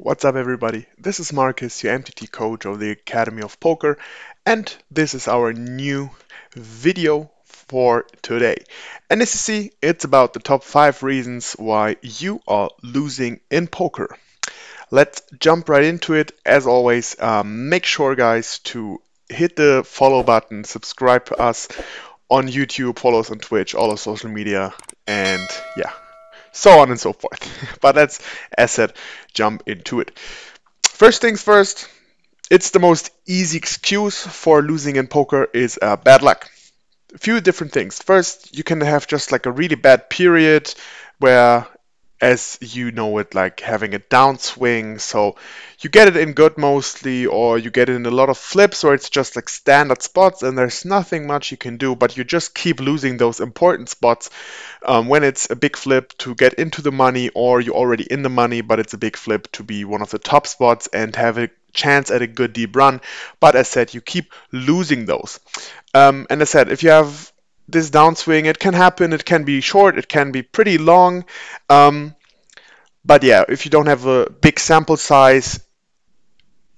What's up, everybody? This is Marcus, your MTT coach of the Academy of Poker, and this is our new video for today. And as you see, it's about the top 5 reasons why you are losing in poker. Let's jump right into it. As always, make sure, guys, to hit the follow button, subscribe to us on YouTube, follow us on Twitch, all our social media, and yeah, so on and so forth. But let's, as said, jump into it. First things first, it's the most easy excuse for losing in poker is bad luck. A few different things. First, you can have just like a really bad period where, as you know it, like having a downswing. So you get it in good mostly, or you get it in a lot of flips, or it's just like standard spots and there's nothing much you can do, but you just keep losing those important spots when it's a big flip to get into the money, or you're already in the money, but it's a big flip to be one of the top spots and have a chance at a good deep run. But as said, you keep losing those. And as said, if you have this downswing, it can happen, it can be short, it can be pretty long. But yeah, if you don't have a big sample size,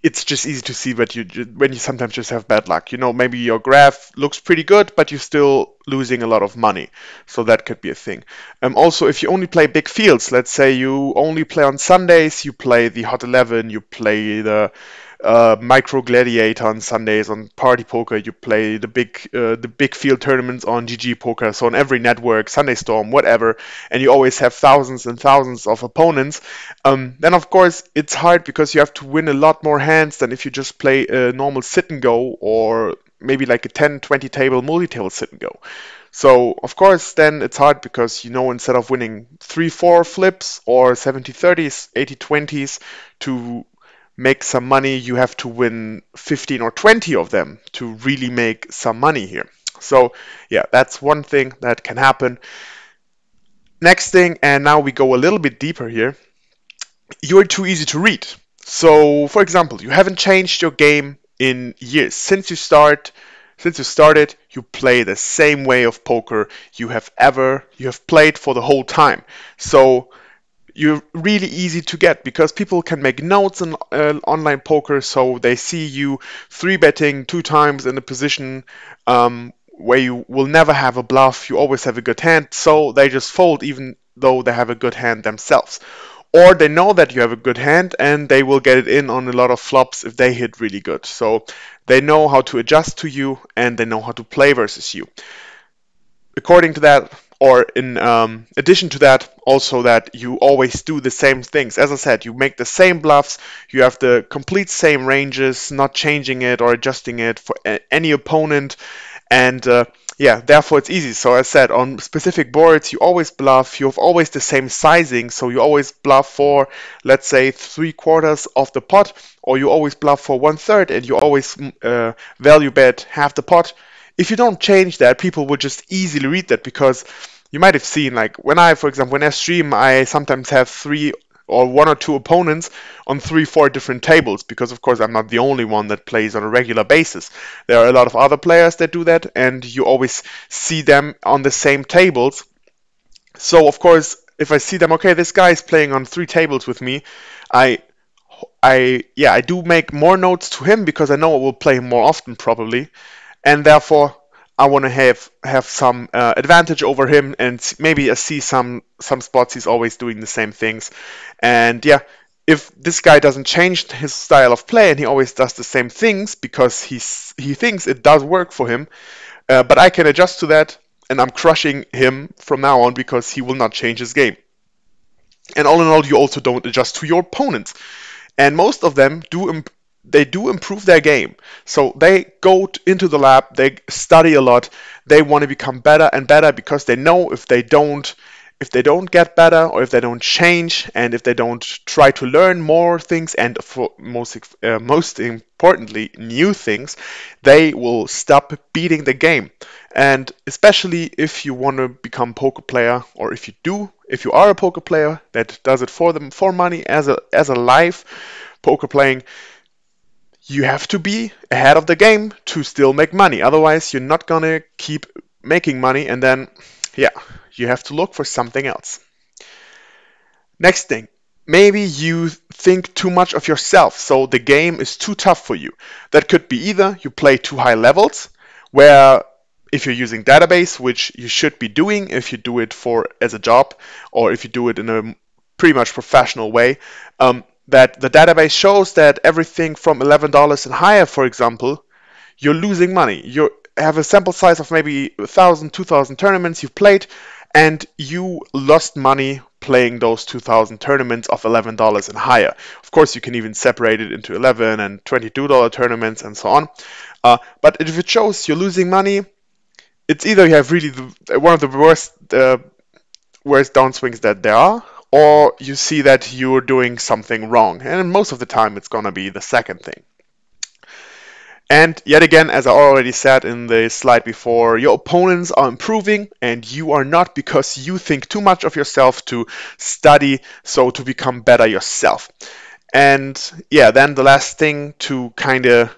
it's just easy to see that when you sometimes just have bad luck. You know, maybe your graph looks pretty good, but you're still losing a lot of money. So that could be a thing. Also, if you only play big fields, let's say you only play on Sundays, you play the Hot 11, you play the Micro Gladiator on Sundays on Party Poker, you play the big field tournaments on GG Poker, so on every network, Sunday Storm, whatever, and you always have thousands and thousands of opponents. Then of course it's hard because you have to win a lot more hands than if you just play a normal sit and go, or maybe like a 10-20 table multi-table sit and go. So of course then it's hard because, you know, instead of winning 3-4 flips or 70-30s, 80-20s to make some money, you have to win 15 or 20 of them to really make some money here. So yeah, that's one thing that can happen. Next thing, and now we go a little bit deeper here, you're too easy to read. So for example, you haven't changed your game in years. Since you started, you play the same way of poker you have played for the whole time. So you're really easy to get because people can make notes in online poker, so they see you 3-betting 2 times in a position where you will never have a bluff, you always have a good hand, so they just fold even though they have a good hand themselves. Or they know that you have a good hand and they will get it in on a lot of flops if they hit really good. So they know how to adjust to you and they know how to play versus you. According to that, or in addition to that, also that you always do the same things. As I said, you make the same bluffs, you have the complete same ranges, not changing it or adjusting it for any opponent, and yeah, therefore it's easy. So as I said, on specific boards, you always bluff, you have always the same sizing, so you always bluff for, let's say, 3/4 of the pot, or you always bluff for 1/3, and you always value bet half the pot. If you don't change that, people will just easily read that, because you might have seen, like for example, when I stream, I sometimes have 1 or 2 opponents on 3-4 different tables, because of course I'm not the only one that plays on a regular basis. There are a lot of other players that do that, and you always see them on the same tables. So of course, if I see them, okay, this guy is playing on 3 tables with me, I do make more notes to him because I know I will play him more often probably, and therefore I want to have some advantage over him, and maybe I see some spots he's always doing the same things. And yeah, if this guy doesn't change his style of play and he always does the same things because he thinks it does work for him, but I can adjust to that, and I'm crushing him from now on because he will not change his game. And all in all, you also don't adjust to your opponents. And most of them they do improve their game. So they go into the lab, they study a lot, they want to become better and better, because they know if they don't get better, or if they don't change, and if they don't try to learn more things, and for most importantly new things, they will stop beating the game. And especially if you want to become poker player, or if you are a poker player that does it for money as a life poker playing, you have to be ahead of the game to still make money. Otherwise, you're not gonna keep making money, and then, yeah, you have to look for something else. Next thing, maybe you think too much of yourself, so the game is too tough for you. That could be either you play too high levels, where if you're using database, which you should be doing if you do it for as a job, or if you do it in a pretty much professional way, that the database shows that everything from $11 and higher, for example, you're losing money. You have a sample size of maybe 1,000, 2,000 tournaments you've played, and you lost money playing those 2,000 tournaments of $11 and higher. Of course, you can even separate it into 11 and $22 tournaments and so on. But if it shows you're losing money, it's either you have really one of the worst downswings that there are, or you see that you're doing something wrong. And most of the time, it's gonna be the second thing. And yet again, as I already said in the slide before, your opponents are improving and you are not, because you think too much of yourself to study, so to become better yourself. And yeah, then the last thing to kind of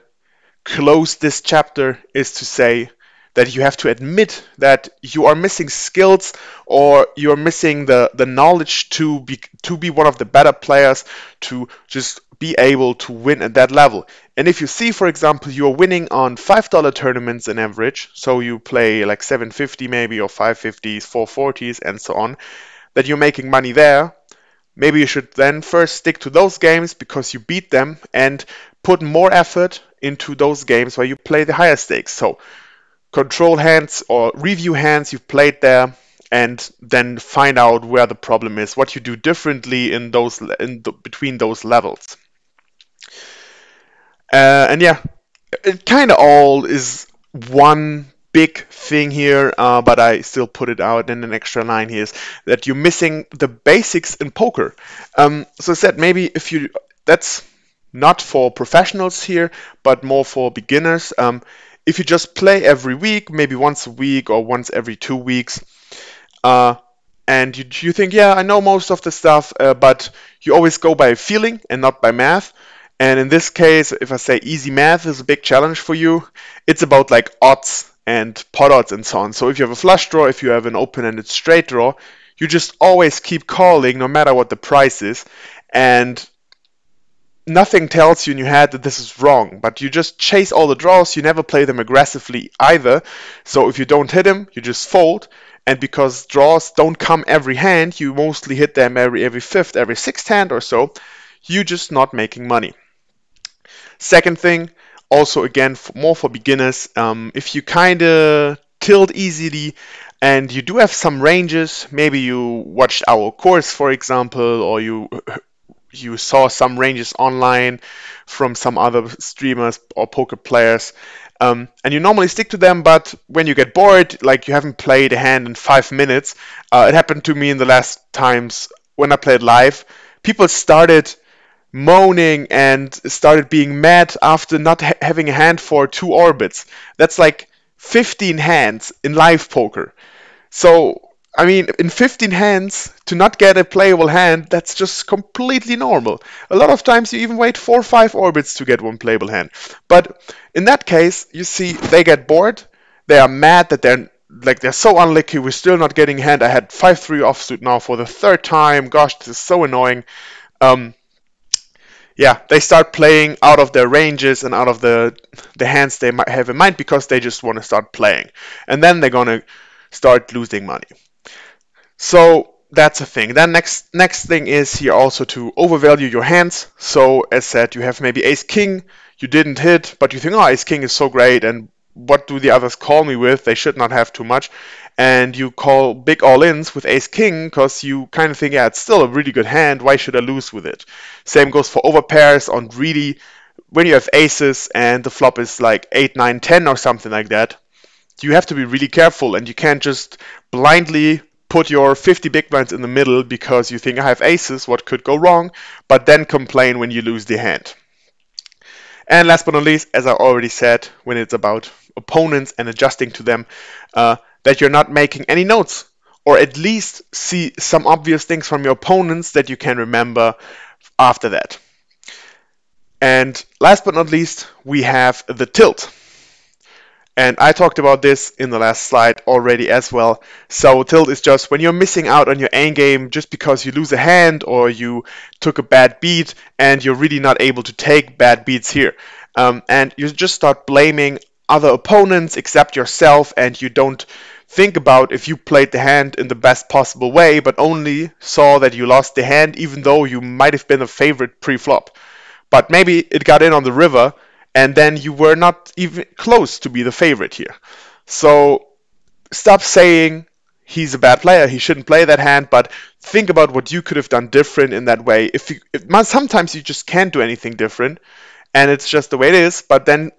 close this chapter is to say that you have to admit that you are missing skills, or you're missing the knowledge to be one of the better players, to just be able to win at that level. And if you see, for example, you're winning on $5 tournaments in average, so you play like 750 maybe, or 550s, 440s, and so on, that you're making money there, maybe you should then first stick to those games because you beat them, and put more effort into those games where you play the higher stakes. So control hands or review hands you've played there, and then find out where the problem is, what you do differently between those levels. And yeah, it kind of all is one big thing here, but I still put it out in an extra line here, is that you're missing the basics in poker. So I said, maybe if you, that's not for professionals here, but more for beginners. If you just play every week, maybe once a week or once every 2 weeks, uh, and you think, yeah, I know most of the stuff, but you always go by feeling and not by math. And in this case, if I say easy math is a big challenge for you, it's about like odds and pot odds and so on. So if you have a flush draw, if you have an open-ended straight draw, you just always keep calling no matter what the price is. And nothing tells you in your head that this is wrong, but you just chase all the draws. You never play them aggressively either. So if you don't hit them, you just fold. And because draws don't come every hand, you mostly hit them every fifth, every sixth hand or so, you just not making money. Second thing, also again, more for beginners, if you kind of tilt easily and you do have some ranges, maybe you watched our course, for example, or you saw some ranges online from some other streamers or poker players, and you normally stick to them, but when you get bored, like you haven't played a hand in 5 minutes, it happened to me in the last times when I played live, people started moaning and started being mad after not having a hand for 2 orbits. That's like 15 hands in live poker. So, I mean, in 15 hands, to not get a playable hand, that's just completely normal. A lot of times you even wait 4 or 5 orbits to get one playable hand. But in that case, you see, they get bored, they are mad that they're so unlucky, we're still not getting a hand. I had 5-3 offsuit now for the third time. Gosh, this is so annoying. Um, yeah, they start playing out of their ranges and out of the hands they might have in mind, because they just want to start playing. And then they're going to start losing money. So that's a thing. Then next thing is here also to overvalue your hands. So as said, you have maybe ace king, you didn't hit, but you think, oh, ace king is so great, and what do the others call me with? They should not have too much. And you call big all-ins with ace king because you kind of think, yeah, it's still a really good hand, why should I lose with it? Same goes for overpairs on really, when you have aces and the flop is like 8, 9, 10 or something like that, you have to be really careful, and you can't just blindly put your 50 big blinds in the middle because you think, I have aces, what could go wrong, but then complain when you lose the hand. And last but not least, as I already said, when it's about opponents and adjusting to them, that you're not making any notes, or at least see some obvious things from your opponents that you can remember after that. And last but not least, we have the tilt. And I talked about this in the last slide already as well. So tilt is just when you're missing out on your end game just because you lose a hand or you took a bad beat and you're really not able to take bad beats here. And you just start blaming other opponents except yourself, and you don't think about if you played the hand in the best possible way, but only saw that you lost the hand even though you might have been a favorite pre-flop. But maybe it got in on the river, and then you were not even close to be the favorite here. So stop saying he's a bad player, he shouldn't play that hand, but think about what you could have done different in that way. Sometimes you just can't do anything different, and it's just the way it is. But then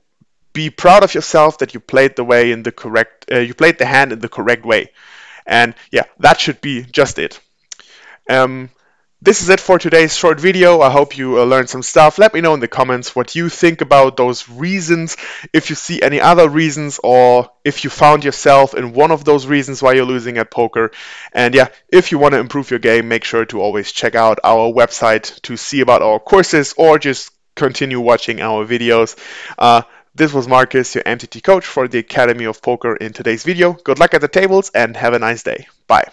be proud of yourself that you played you played the hand in the correct way. And yeah, that should be just it. Um, this is it for today's short video. I hope you learned some stuff. Let me know in the comments what you think about those reasons, if you see any other reasons, or if you found yourself in one of those reasons why you're losing at poker. And yeah, if you want to improve your game, make sure to always check out our website to see about our courses, or just continue watching our videos. This was Marcus, your MTT coach for the Academy of Poker in today's video. Good luck at the tables and have a nice day. Bye.